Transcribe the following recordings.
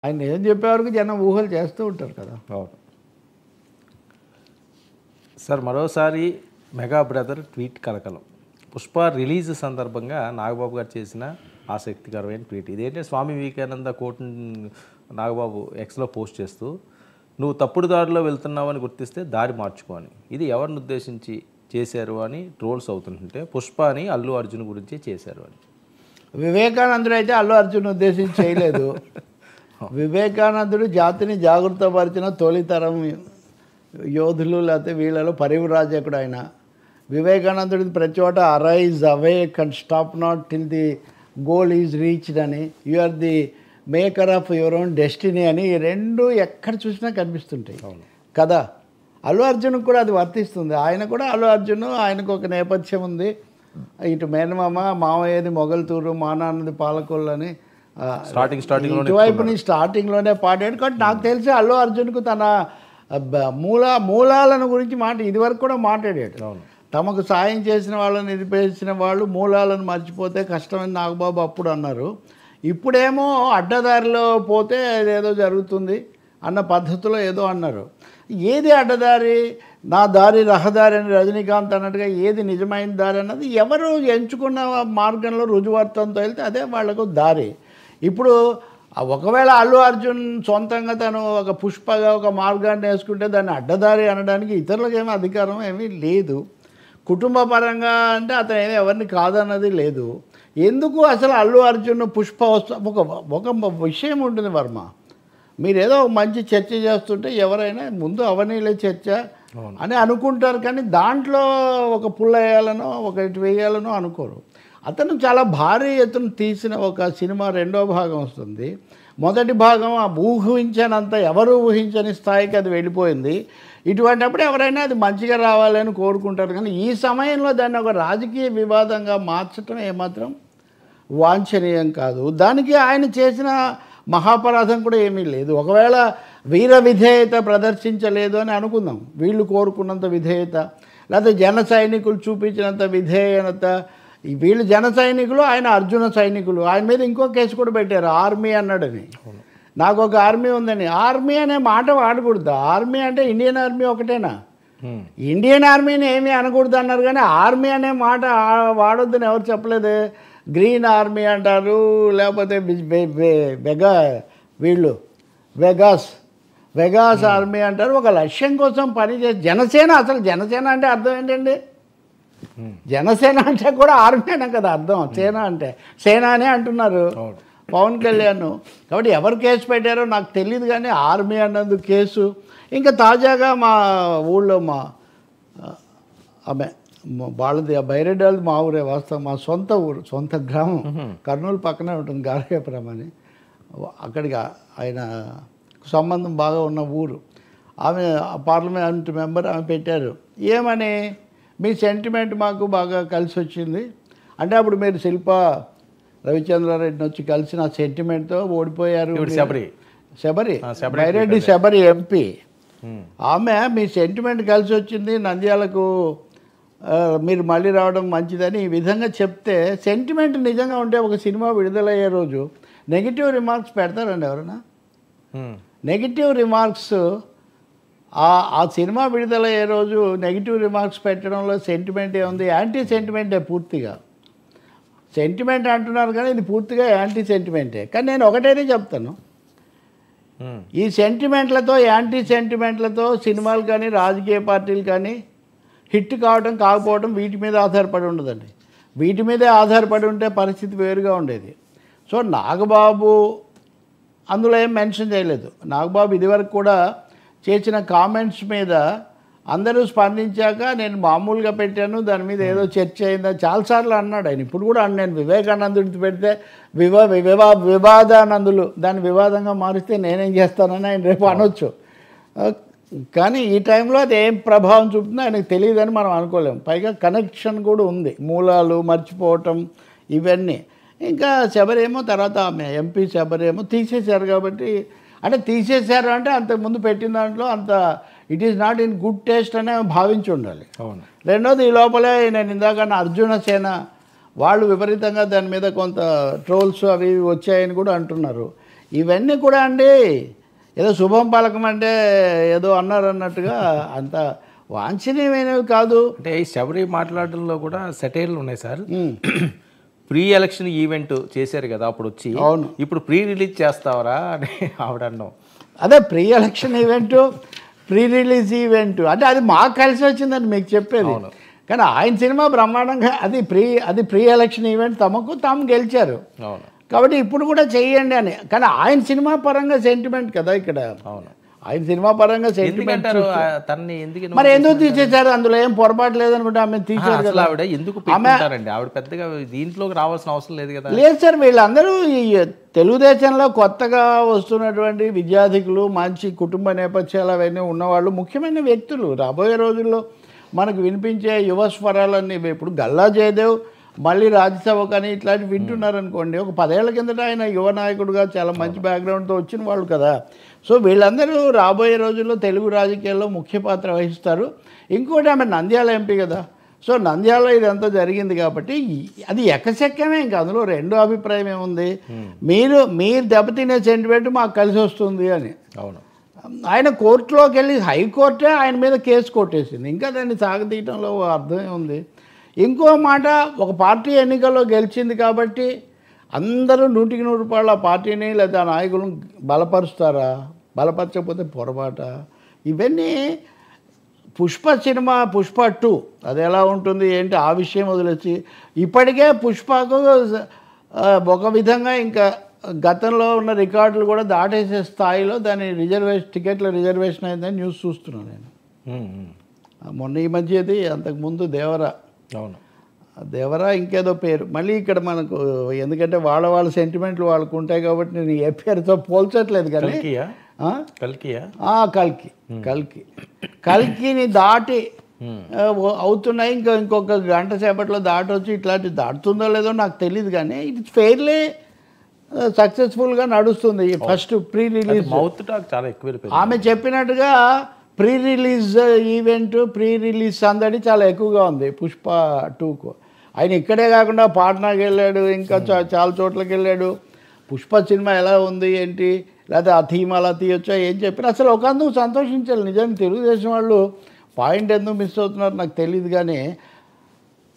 ఆయన నిజం చెప్పే వరకు జనం ఊహలు చేస్తూ ఉంటారు కదా. అవును సార్. మరోసారి మెగా బ్రదర్ ట్వీట్ కలకలం. పుష్ప రిలీజ్ సందర్భంగా నాగబాబు గారు చేసిన ఆసక్తికరమైన ట్వీట్. ఇదేంటే స్వామి వివేకానంద కోట్ని నాగబాబు ఎక్స్లో పోస్ట్ చేస్తూ, నువ్వు తప్పుడు దారిలో వెళ్తున్నావని గుర్తిస్తే దారి మార్చుకోని, ఇది ఎవరిని ఉద్దేశించి చేశారు అని ట్రోల్స్ అవుతుంటే పుష్ప అని అల్లు అర్జున్ గురించి చేశారు అని. వివేకానందుడు అయితే అల్లు అర్జున్ ఉద్దేశించి చేయలేదు. వివేకానందుడు జాతిని జాగృతపరిచిన తొలితరం యోధులు, లేకపోతే వీళ్ళలో పరివ్రాజకుడు ఆయన. వివేకానందుడి ప్రతి చోట arise awake and stop not till the goal is reached అని, you are the maker of your own destiny అని రెండు ఎక్కడ చూసినా కనిపిస్తుంటాయి కదా. అల్లు అర్జున్కి కూడా అది వర్తిస్తుంది. ఆయన కూడా అల్లు అర్జున్, ఆయనకు ఒక నేపథ్యం ఉంది. ఇటు మేనమామ, మామయ్యది మొగల్తూరు, మా నాన్నది పాలకొల్లు అని ఇటువైపుని స్టార్టింగ్లోనే పాడాడు. కాబట్టి నాకు తెలిసి అల్లు అర్జున్కు తన మూలాలను గురించి ఇదివరకు కూడా మాట్లాడాడు. తమకు సాయం చేసిన వాళ్ళని నిలిపేసిన వాళ్ళు మూలాలను మర్చిపోతే కష్టమని నాగబాబు అప్పుడు అన్నారు. ఇప్పుడేమో అడ్డదారిలో పోతే ఏదో జరుగుతుంది అన్న పద్ధతిలో ఏదో అన్నారు. ఏది అడ్డదారి, నా దారి రహదారి అని రజనీకాంత్ అన్నట్టుగా ఏది నిజమైన దారి అన్నది ఎవరు ఎంచుకున్న మార్గంలో రుజువర్తంతో వెళ్తే అదే వాళ్లకు దారి. ఇప్పుడు ఒకవేళ అల్లు అర్జున్ సొంతంగా తను ఒక పుష్పగా ఒక మార్గాన్ని వేసుకుంటే దాన్ని అడ్డదారి అనడానికి ఇతరులకు ఏమీ అధికారం ఏమీ లేదు. కుటుంబ పరంగా అంటే అతను ఏమీ ఎవరిని కాదన్నది లేదు. ఎందుకు అసలు అల్లు అర్జున్ పుష్ప ఒక విషయం ఉంటుంది వర్మ, మీరేదో మంచి చర్చ చేస్తుంటే ఎవరైనా ముందు అవనీలే చర్చ అని అనుకుంటారు, కానీ దాంట్లో ఒక పుల్ల వేయాలనో ఒకటి వేయాలనో అనుకోరు. అతను చాలా భారీ ఎత్తున తీసిన ఒక సినిమా రెండో భాగం వస్తుంది. మొదటి భాగం ఊహించనంత ఎవరు ఊహించని స్థాయికి అది వెళ్ళిపోయింది. ఇటువంటిప్పుడు ఎవరైనా అది మంచిగా రావాలని కోరుకుంటారు, కానీ ఈ సమయంలో దాన్ని ఒక రాజకీయ వివాదంగా మార్చడం ఏమాత్రం వాంఛనీయం కాదు. దానికి ఆయన చేసిన మహాపరాధం కూడా ఏమీ లేదు. ఒకవేళ వీర విధేయత ప్రదర్శించలేదు అని అనుకుందాం, వీళ్ళు కోరుకున్నంత విధేయత, లేకపోతే జన సైనికులు చూపించినంత విధేయత. వీళ్ళు జన సైనికులు, ఆయన అర్జున సైనికులు. ఆయన మీద ఇంకో కేసు కూడా పెట్టారు, ఆర్మీ అన్నాడని. నాకు ఒక ఆర్మీ ఉందని. ఆర్మీ అనే మాట వాడకూడదు. ఆర్మీ అంటే ఇండియన్ ఆర్మీ ఒకటేనా? ఇండియన్ ఆర్మీని ఏమీ అనకూడదు అన్నారు, కానీ ఆర్మీ అనే మాట వాడొద్దని ఎవరు చెప్పలేదు. గ్రీన్ ఆర్మీ అంటారు, లేకపోతే వెగాస్ ఆర్మీ అంటారు. ఒక లక్ష్యం కోసం పనిచేసి జనసేన, అసలు జనసేన అంటే అర్థం ఏంటండి? జనసేన అంటే కూడా ఆర్మీ అనే కదా అర్థం. సేన అంటే సేనానే అంటున్నారు పవన్ కళ్యాణ్. కాబట్టి ఎవరు కేసు పెట్టారో నాకు తెలియదు, కానీ ఆర్మీ అన్నందుకు కేసు. ఇంకా తాజాగా మా ఊళ్ళో ఆమె వాళ్ళది బైరెడ్డి వాళ్ళది మా ఊరే, వాస్తవం మా సొంత ఊరు, సొంత గ్రామం, కర్నూలు పక్కనే ఉంటుంది, గారకేపురం అని. అక్కడికి ఆయన సంబంధం బాగా ఉన్న ఊరు. ఆమె పార్లమెంట్ మెంబర్, ఆమె పెట్టారు ఏమని, మీ సెంటిమెంట్ మాకు బాగా కలిసి వచ్చింది అంటే, అప్పుడు మీరు శిల్ప రవిచంద్రారెడ్డిని వచ్చి కలిసిన సెంటిమెంట్తో ఓడిపోయారు. బైరెడ్డి శబరి ఎంపీ ఆమె, మీ సెంటిమెంట్ కలిసి వచ్చింది, నంద్యాలకు మీరు మళ్ళీ రావడం మంచిదని ఈ విధంగా చెప్తే, సెంటిమెంట్ నిజంగా ఉంటే ఒక సినిమా విడుదలయ్యే రోజు నెగిటివ్ రిమార్క్స్ పెడతారండి ఎవరైనా? నెగిటివ్ రిమార్క్స్ ఆ సినిమా విడుదలయ్యే రోజు నెగిటివ్ రిమార్క్స్ పెట్టడంలో సెంటిమెంట్ ఏముంది? యాంటీ సెంటిమెంటే పూర్తిగా. సెంటిమెంట్ అంటున్నారు కానీ ఇది పూర్తిగా యాంటీ సెంటిమెంటే. కానీ నేను ఒకటైతే చెప్తాను, ఈ సెంటిమెంట్లతో యాంటీ సెంటిమెంట్లతో సినిమాలు కానీ రాజకీయ పార్టీలు కానీ హిట్ కావడం కాకపోవడం వీటి మీద ఆధారపడి ఉండదండి. వీటి మీదే ఆధారపడి ఉంటే పరిస్థితి వేరుగా ఉండేది. సో నాగబాబు అందులో ఏం మెన్షన్ చేయలేదు. నాగబాబు ఇదివరకు కూడా చేసిన కామెంట్స్ మీద అందరూ స్పందించాక నేను మామూలుగా పెట్టాను, దాని మీద ఏదో చర్చ అయిందని చాలాసార్లు అన్నాడు ఆయన. ఇప్పుడు కూడా నేను వివేకానందుడికి పెడితే వివాదానందులు దాన్ని వివాదంగా మారిస్తే నేనేం చేస్తానని ఆయన రేపు అనొచ్చు. కానీ ఈ టైంలో అది ఏం ప్రభావం చూపుతుందో ఆయనకు తెలియదని మనం అనుకోలేము. పైగా కనెక్షన్ కూడా ఉంది, మూలాలు మర్చిపోవటం ఇవన్నీ. ఇంకా శబరేమో తర్వాత ఆమె ఎంపీ శబరేమో తీసేశారు. కాబట్టి అంటే తీసేశారు అంటే అంతకుముందు పెట్టిన దాంట్లో అంత it is not in good taste అనే భావించి ఉండాలి. రెండోది, ఈ లోపలే నేను ఇందాక అర్జున సేన వాళ్ళు విపరీతంగా దాని మీద కొంత ట్రోల్స్ అవి వచ్చాయని కూడా అంటున్నారు. ఇవన్నీ కూడా అండి ఏదో శుభం పలకమంటే ఏదో అన్నారు అన్నట్టుగా అంత వాంఛనీయమైనవి కాదు. అంటే ఈ శబరి మాట్లాడడంలో కూడా సెటైర్లు ఉన్నాయి సార్. ప్రీ ఎలక్షన్ ఈవెంట్ చేశారు కదా అప్పుడు వచ్చి, అవును. ఇప్పుడు ప్రీ రిలీజ్ చేస్తావరా అని ఆవిడ అన్నాం. అదే pre election event, pre release event అంటే అది మాకు కలిసి వచ్చిందని మీకు చెప్పేది. కానీ ఆయన సినిమా బ్రహ్మాండంగా అది ప్రీ ఎలక్షన్ ఈవెంట్, తాము గెలిచారు. అవును. కాబట్టి ఇప్పుడు కూడా చెయ్యండి అని. కానీ ఆయన సినిమా పరంగా సెంటిమెంట్ కదా ఇక్కడ. అవును. ఆయన సినిమా పరంగా సెంటిమెంట్ తనని ఎందుకు మరి ఎందుకు తీసేశారు? అందులో ఏం పొరపాటు లేదనుకుంటే ఆమె తీసేశారు కదా. ఆవిడ ఎందుకు పెట్టుకుంటారండి? ఆవిడ పెద్దగా దీంట్లోకి రావాల్సిన అవసరం లేదు కదా. లేదు సార్, వీళ్ళందరూ ఈ తెలుగుదేశంలో కొత్తగా వస్తున్నటువంటి విద్యార్థికులు, మంచి కుటుంబ నేపథ్యాలు అవన్నీ ఉన్నవాళ్ళు, ముఖ్యమైన వ్యక్తులు. రాబోయే రోజుల్లో మనకు వినిపించే యువ స్వరాలన్నీ ఇప్పుడు గల్లా జయదేవ్ మళ్ళీ రాజ్యసభ కానీ ఇట్లాంటివి వింటున్నారనుకోండి. ఒక 10 ఏళ్ల కిందట ఆయన యువ నాయకుడుగా చాలా మంచి బ్యాక్గ్రౌండ్తో వచ్చిన వాళ్ళు కదా. సో వీళ్ళందరూ రాబోయే రోజుల్లో తెలుగు రాజకీయాల్లో ముఖ్య పాత్ర వహిస్తారు. ఇంకోటి ఆమె నంద్యాల ఎంపీ కదా. సో నంద్యాలలో ఇదంతా జరిగింది కాబట్టి అది ఎకశక్యమే. ఇంకా అందులో రెండో అభిప్రాయం ఏముంది? మీరు దెబ్బతినే సెంటిమెంట్ మాకు కలిసి వస్తుంది అని. అవును. ఆయన కోర్టులోకి వెళ్ళి హైకోర్టే ఆయన మీద కేసు కొట్టేసింది. ఇంకా దాన్ని సాగతీయటంలో అర్థమే ఉంది. ఇంకో మాట, ఒక పార్టీ ఎన్నికల్లో గెలిచింది కాబట్టి అందరూ 100కి 100 ఆ పార్టీని లేదా ఆ నాయకులను బలపరుస్తారా? బలపరచకపోతే పొరపాట. ఇవన్నీ పుష్ప సినిమా, పుష్ప 2 అది ఎలా ఉంటుంది ఏంటి ఆ విషయం వదిలేసి ఇప్పటికే పుష్పకు ఒక విధంగా ఇంకా గతంలో ఉన్న రికార్డులు కూడా దాటేసే స్థాయిలో దాని టికెట్ల రిజర్వేషన్ అయిందని న్యూస్ చూస్తున్నాను నేను. మొన్న ఈ మధ్యది, అంతకుముందు దేవరా. అవును. దేవరా ఇంకేదో పేరు. మళ్ళీ ఇక్కడ మనకు ఎందుకంటే వాళ్ళ సెంటిమెంట్లు వాళ్ళకు ఉంటాయి కాబట్టి నేను ఏ పేరుతో పోల్చట్లేదు. కానీ కల్కిని దాటి అవుతున్నాయి. ఇంకొక గంట సేపట్లో దాటొచ్చి ఇట్లాంటి దాటుతుందో లేదో నాకు తెలియదు. కానీ ఇట్స్ ఫెయిర్లీ సక్సెస్ఫుల్గా నడుస్తుంది. ఫస్ట్ ప్రీ రిలీజ్ చాలా ఎక్కువ. ఆమె చెప్పినట్టుగా pre release event, pre release సందడి చాలా ఎక్కువగా ఉంది పుష్ప 2కు. ఆయన ఇక్కడే కాకుండా పాట్నాకి వెళ్ళాడు, ఇంకా చాలా చోట్లకి వెళ్ళాడు. పుష్ప సినిమా ఎలా ఉంది ఏంటి, లేకపోతే ఆ థీమ్ అలా తీయొచ్చా ఏం చెప్పినా అసలు ఒకందుకు సంతోషించాలి. నిజానికి తెలుగుదేశం వాళ్ళు పాయింట్ ఎందుకు మిస్ అవుతున్నారు నాకు తెలియదు. కానీ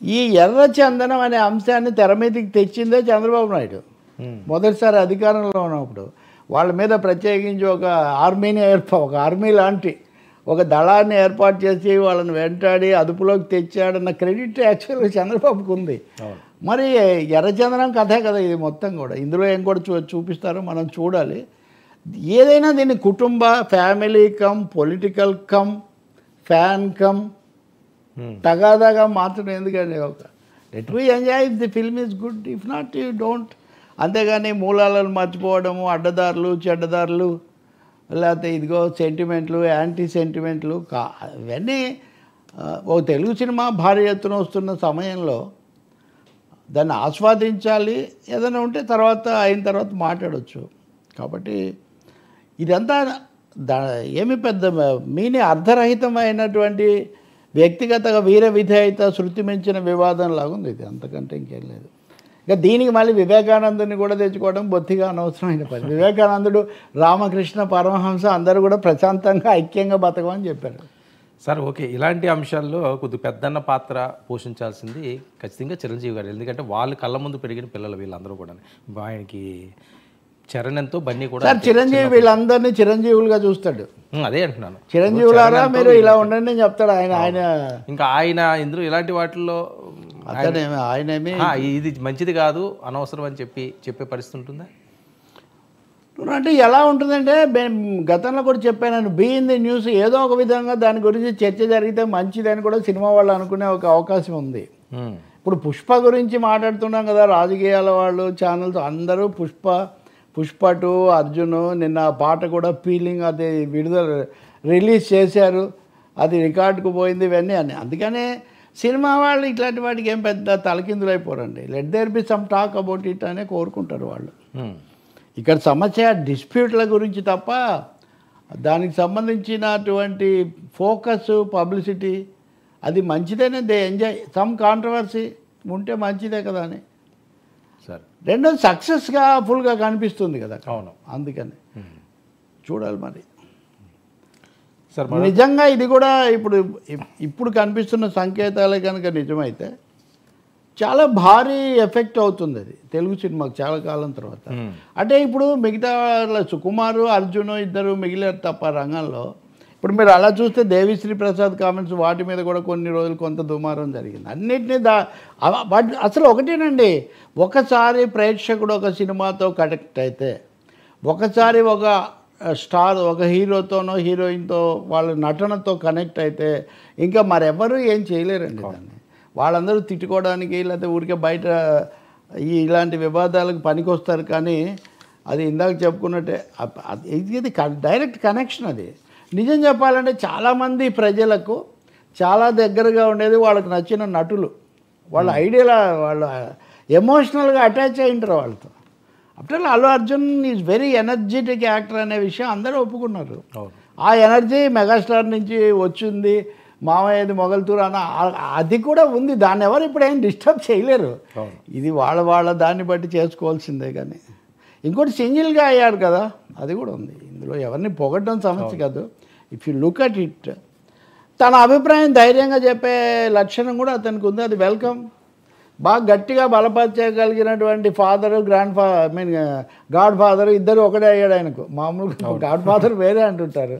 ఈ ఎర్ర చందనం అనే అంశాన్ని తెర మీదకి తెచ్చిందే చంద్రబాబు నాయుడు. మొదటిసారి అధికారంలో ఉన్నప్పుడు వాళ్ళ మీద ప్రత్యేకించి ఒక ఆర్మీ లాంటి ఒక దళాన్ని ఏర్పాటు చేసి వాళ్ళని వెంటాడి అదుపులోకి తెచ్చాడన్న క్రెడిట్ యాక్చువల్గా చంద్రబాబుకు ఉంది. మరి ఎర్రచందనం కథే కదా ఇది మొత్తం కూడా. ఇందులో ఏం కూడా చూపిస్తారో మనం చూడాలి. ఏదైనా దీన్ని కుటుంబ, family come, political come, fan come, తగాదాగా మార్చడం ఎందుకండి? Let we enjoy if the film is good, if not you don't. అంతేగాని మూలాలను మర్చిపోవడము, అడ్డదారులు, చెడ్డదారులు, లేకపోతే ఇదిగో సెంటిమెంట్లు, యాంటీ సెంటిమెంట్లు ఇవన్నీ ఒక తెలుగు సినిమా భారీ ఎత్తున వస్తున్న సమయంలో దాన్ని ఆస్వాదించాలి. ఏదైనా ఉంటే అయిన తర్వాత మాట్లాడవచ్చు. కాబట్టి ఇదంతా ఏమి పెద్ద అర్ధరహితమైనటువంటి వ్యక్తిగతంగా వీర విధేయత శృతి మించిన వివాదం లాగుంది ఇది. అంతకంటే ఇంకేం లేదు. ఇక దీనికి మళ్ళీ వివేకానందుని కూడా తెచ్చుకోవడం బొత్తిగా అనవసరమైన పని. వివేకానందుడు, రామకృష్ణ పరమహంస అందరూ కూడా ప్రశాంతంగా ఐక్యంగా బతకమని చెప్పారు. సార్ ఓకే, ఇలాంటి అంశాల్లో కొద్దిగా పెద్దన్న పాత్ర పోషించాల్సింది ఖచ్చితంగా చిరంజీవి గారు. ఎందుకంటే వాళ్ళు కళ్ళ ముందు పెరిగిన పిల్లలు వీళ్ళందరూ కూడా. ఆయనకి చరణ్ ఎంతో, బన్నీ కూడా. సార్ చిరంజీవి వీళ్ళందరినీ చిరంజీవులుగా చూస్తాడు. అదే అంటున్నాను, చిరంజీవులారా మీరు ఇలా ఉండండి అని చెప్తాడు ఆయన. ఇంకా ఆయన ఇందులో ఇలాంటి వాటిల్లో ఆయనేమి ఇది మంచిది కాదు, అనవసరం అని చెప్పే పరిస్థితి ఉంటుందా? అంటే ఎలా ఉంటుందంటే గతంలో కూడా చెప్పాను, బీ ఇన్ ది న్యూస్ ఏదో ఒక విధంగా దాని గురించి చర్చ జరిగితే మంచిదని కూడా సినిమా వాళ్ళు అనుకునే ఒక అవకాశం ఉంది. ఇప్పుడు పుష్ప గురించి మాట్లాడుతున్నాం కదా, రాజకీయాల వాళ్ళు, ఛానల్స్ అందరూ పుష్ప 2, అర్జున్ నిన్న పాట కూడా ఫీలింగ్ అది రిలీజ్ చేశారు, అది రికార్డుకు పోయింది ఇవన్నీ అని. అందుకనే సినిమా వాళ్ళు ఇట్లాంటి వాటికి ఏం పెద్ద తలకిందులు అయిపోరండి. Let there be some talk about it అనే కోరుకుంటారు వాళ్ళు. ఇక్కడ సమస్య డిస్ప్యూట్ల గురించి తప్ప దానికి సంబంధించినటువంటి ఫోకస్, పబ్లిసిటీ అది మంచిదేనే. దే ఎంజాయ్ సమ్ కాంట్రవర్సీ ఉంటే మంచిదే కదా అని. సరే. రెండోది సక్సెస్గా ఫుల్గా కనిపిస్తుంది కదా. అవును. అందుకని చూడాలి మరి. సార్ నిజంగా ఇది కూడా ఇప్పుడు కనిపిస్తున్న సంకేతాలే కనుక నిజమైతే చాలా భారీ ఎఫెక్ట్ అవుతుంది అది తెలుగు సినిమాకి చాలా కాలం తర్వాత. అంటే ఇప్పుడు మిగతా సుకుమారు, అర్జున్ ఇద్దరు మిగిలారు తప్ప రంగంలో. ఇప్పుడు మీరు అలా చూస్తే దేవిశ్రీ ప్రసాద్ కామెంట్స్ వాటి మీద కూడా కొన్ని రోజులు కొంత దుమారం జరిగింది. అన్నిటినీ అసలు ఒకటేనండి, ఒకసారి ప్రేక్షకుడు ఒక సినిమాతో కనెక్ట్ అయితే, ఒకసారి ఒక స్టార్ ఒక హీరోతోనో హీరోయిన్తో వాళ్ళ నటనతో కనెక్ట్ అయితే ఇంకా మరెవరు ఏం చేయలేరండి దాన్ని. వాళ్ళందరూ తిట్టుకోవడానికి లేకపోతే ఊరికే బయట ఇలాంటి వివాదాలకు పనికొస్తారు. కానీ అది ఇందాక చెప్పుకున్నట్టే ఇది డైరెక్ట్ కనెక్షన్. అది నిజం చెప్పాలంటే చాలామంది ప్రజలకు చాలా దగ్గరగా ఉండేది వాళ్ళకి నచ్చిన నటులు. వాళ్ళ ఐడియా వాళ్ళు ఎమోషనల్గా అటాచ్ అయి ఉంటారు వాళ్ళతో. అప్పుడు Allu Arjun is very energetic actor అనే విషయం అందరూ ఒప్పుకున్నారు. ఆ ఎనర్జీ మెగాస్టార్ నుంచి వచ్చింది. మామయ్యది మొగల్తూరు అన్న అది కూడా ఉంది. దాన్ని ఎవరు ఇప్పుడు ఏం డిస్టర్బ్ చేయలేరు. ఇది వాళ్ళ దాన్ని బట్టి చేసుకోవాల్సిందే. కానీ ఇంకోటి సింగిల్గా అయ్యాడు కదా, అది కూడా ఉంది ఇందులో. ఎవరిని పొగడడం సమస్య కాదు. If you look at it, తన అభిప్రాయం ధైర్యంగా చెప్పే లక్షణం కూడా అతనికి ఉంది. అది వెల్కమ్. బాగా గట్టిగా బలపరచగలిగినటువంటి ఫాదరు, గాడ్ ఫాదరు ఇద్దరు ఒకటే అయ్యాడు ఆయనకు. మామూలుగా గాడ్ ఫాదర్ వేరే అంటుంటారు.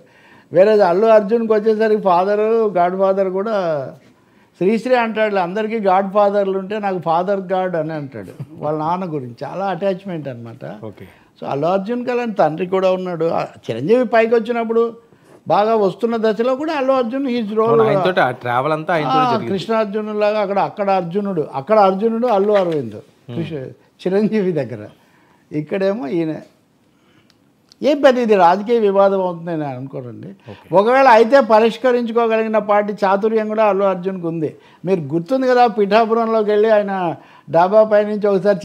వేరే అల్లు అర్జున్కి వచ్చేసరికి ఫాదరు, గాడ్ ఫాదర్ కూడా శ్రీశ్రీ అంటాడు, అందరికీ గాడ్ ఫాదర్లు ఉంటే నాకు ఫాదర్ గాడ్ అని అంటాడు వాళ్ళ నాన్న గురించి. చాలా అటాచ్మెంట్ అనమాట. సో అల్లు అర్జున్కి అలాంటి తండ్రి కూడా ఉన్నాడు. చిరంజీవి పైకి వచ్చినప్పుడు బాగా వస్తున్న దశలో కూడా Allu Arjun his role travel అంతా కృష్ణార్జును లాగా అక్కడ అర్జునుడు అల్లు అరవింద్ చిరంజీవి దగ్గర. ఇక్కడేమో ఈయన. ఏం పెద్ద ఇది రాజకీయ వివాదం అవుతుంది నేను అనుకోనండి. ఒకవేళ అయితే పరిష్కరించుకోగలిగిన పార్టీ చాతుర్యం కూడా అల్లు అర్జున్కి ఉంది. మీరు గుర్తుంది కదా, పిఠాపురంలోకి వెళ్ళి ఆయన డాబా పై నుంచి ఒకసారి